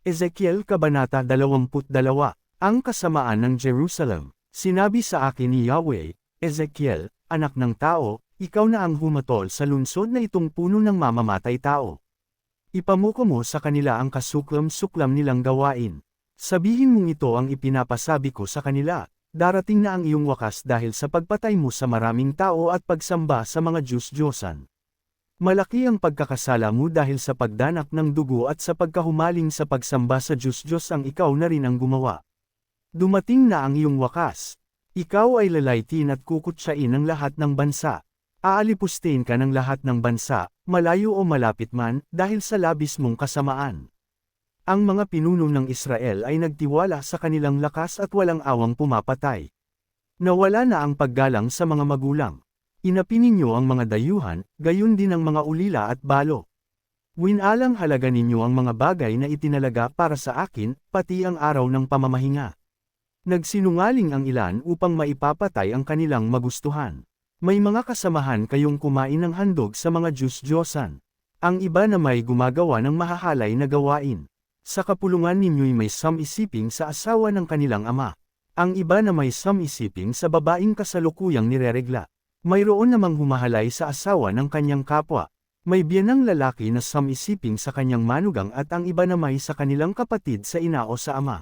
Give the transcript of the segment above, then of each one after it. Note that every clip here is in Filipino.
Ezekiel Kabanata 22, Ang kasamaan ng Jerusalem. Sinabi sa akin ni Yahweh, Ezekiel, anak ng tao, ikaw na ang humatol sa lungsod na itong puno ng mamamatay tao. Ipamuko mo sa kanila ang kasuklam-suklam nilang gawain. Sabihin mong ito ang ipinapasabi ko sa kanila, darating na ang iyong wakas dahil sa pagpatay mo sa maraming tao at pagsamba sa mga Diyos-Diyosan. Malaki ang pagkakasala mo dahil sa pagdanak ng dugo at sa pagkahumaling sa pagsamba sa Diyos-Diyos ang ikaw na rin ang gumawa. Dumating na ang iyong wakas. Ikaw ay lalaitin at kukutsain ng lahat ng bansa. Aalipustin ka ng lahat ng bansa, malayo o malapit man, dahil sa labis mong kasamaan. Ang mga pinuno ng Israel ay nagtiwala sa kanilang lakas at walang awang pumapatay. Nawala na ang paggalang sa mga magulang. Inapi ninyo ang mga dayuhan, gayon din ang mga ulila at balo. Winalang halaga ninyo ang mga bagay na itinalaga para sa akin, pati ang araw ng pamamahinga. Nagsinungaling ang ilan upang maipapatay ang kanilang magustuhan. May mga kasamahan kayong kumain ng handog sa mga Diyos-Diyosan. Ang iba na may gumagawa ng mahahalay na gawain. Sa kapulungan ninyo'y may sam-isiping sa asawa ng kanilang ama. Ang iba na may sam-isiping sa babaeng kasalukuyang nireregla. Mayroon namang humahalay sa asawa ng kanyang kapwa. May biyanang lalaki na sam-isiping sa kanyang manugang at ang iba na may sa kanilang kapatid sa ina o sa ama.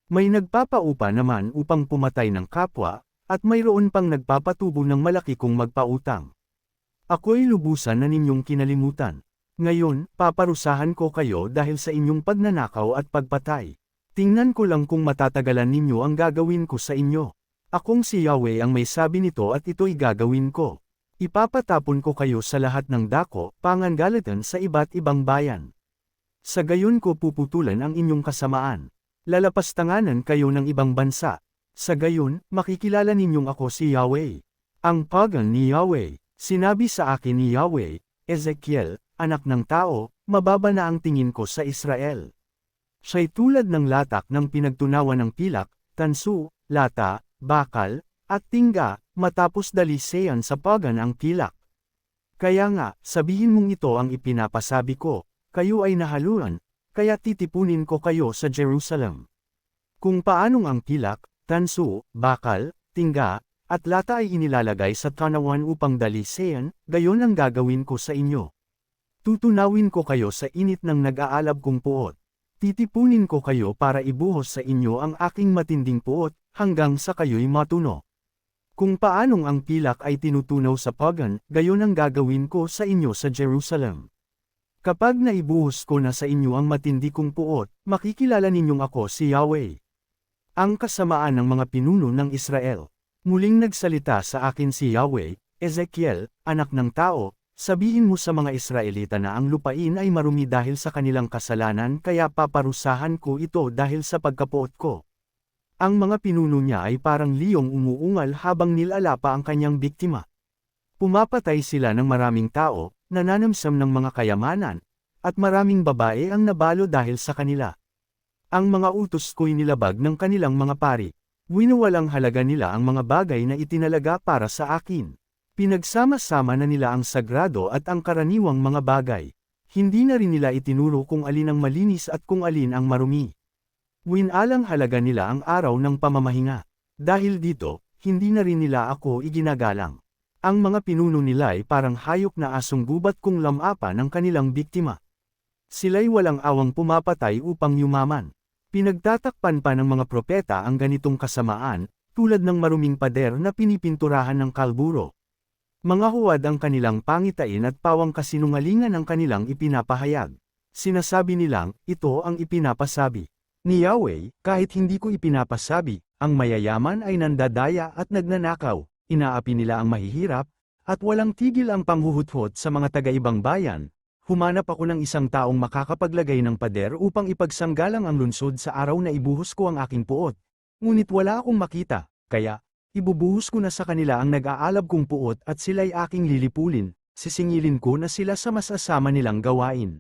May nagpapaupa naman upang pumatay ng kapwa, at mayroon pang nagpapatubo ng malaki kung magpautang. Ako'y lubusan na ninyong kinalimutan. Ngayon, paparusahan ko kayo dahil sa inyong pagnanakaw at pagpatay. Tingnan ko lang kung matatagalan ninyo ang gagawin ko sa inyo. Akong si Yahweh ang may sabi nito at ito'y gagawin ko. Ipapatapon ko kayo sa lahat ng dako, pangangalatan sa iba't ibang bayan. Sa gayon ko puputulan ang inyong kasamaan. Lalapastanganan kayo ng ibang bansa. Sa gayon, makikilala ninyong ako si Yahweh. Ang pagan ni Yahweh. Sinabi sa akin ni Yahweh, Ezekiel, anak ng tao, mababa na ang tingin ko sa Israel. Siya'y tulad ng latak ng pinagtunawan ng pilak, tansu, lata, bakal, at tingga, matapos dalisean sa pagan ang pilak. Kaya nga, sabihin mong ito ang ipinapasabi ko, kayo ay nahaluan, kaya titipunin ko kayo sa Jerusalem. Kung paanong ang pilak, tansu, bakal, tingga, at lata ay inilalagay sa tanawan upang dalisean, gayon ang gagawin ko sa inyo. Tutunawin ko kayo sa init ng nag-aalab kong puot. Titipunin ko kayo para ibuhos sa inyo ang aking matinding puot, hanggang sa kayo'y matuno. Kung paanong ang pilak ay tinutunaw sa pagan, gayon ang gagawin ko sa inyo sa Jerusalem. Kapag naibuhos ko na sa inyo ang matindi kong puot, makikilala ninyong ako si Yahweh. Ang kasamaan ng mga pinuno ng Israel. Muling nagsalita sa akin si Yahweh, Ezekiel, anak ng tao, sabihin mo sa mga Israelita na ang lupain ay marumi dahil sa kanilang kasalanan kaya paparusahan ko ito dahil sa pagkapuot ko. Ang mga pinuno niya ay parang liyong umuungal habang nilalapa ang kanyang biktima. Pumapatay sila ng maraming tao, nananamsam ng mga kayamanan, at maraming babae ang nabalo dahil sa kanila. Ang mga utos ko'y nilabag ng kanilang mga pari. Winuwalang halaga nila ang mga bagay na itinalaga para sa akin. Pinagsama-sama na nila ang sagrado at ang karaniwang mga bagay. Hindi na rin nila itinuro kung alin ang malinis at kung alin ang marumi. Winalang halaga nila ang araw ng pamamahinga. Dahil dito, hindi na rin nila ako iginagalang. Ang mga pinuno nila ay parang hayop na asong gubat kung lamapa ng kanilang biktima. Sila'y walang awang pumapatay upang yumaman. Pinagtatakpan pa ng mga propeta ang ganitong kasamaan, tulad ng maruming pader na pinipinturahan ng kalburo. Mga huwad ang kanilang pangitain at pawang kasinungalingan ang kanilang ipinapahayag. Sinasabi nilang, ito ang ipinapasabi ni Yahweh, kahit hindi ko ipinapasabi, ang mayayaman ay nandadaya at nagnanakaw, inaapi nila ang mahihirap, at walang tigil ang panghuhuthot sa mga taga-ibang bayan. Humanap ako ng isang taong makakapaglagay ng pader upang ipagsanggalang ang lungsod sa araw na ibuhos ko ang aking puot. Ngunit wala akong makita, kaya, ibubuhos ko na sa kanila ang nag-aalab kong puot at sila'y aking lilipulin, sisingilin ko na sila sa masasama nilang gawain.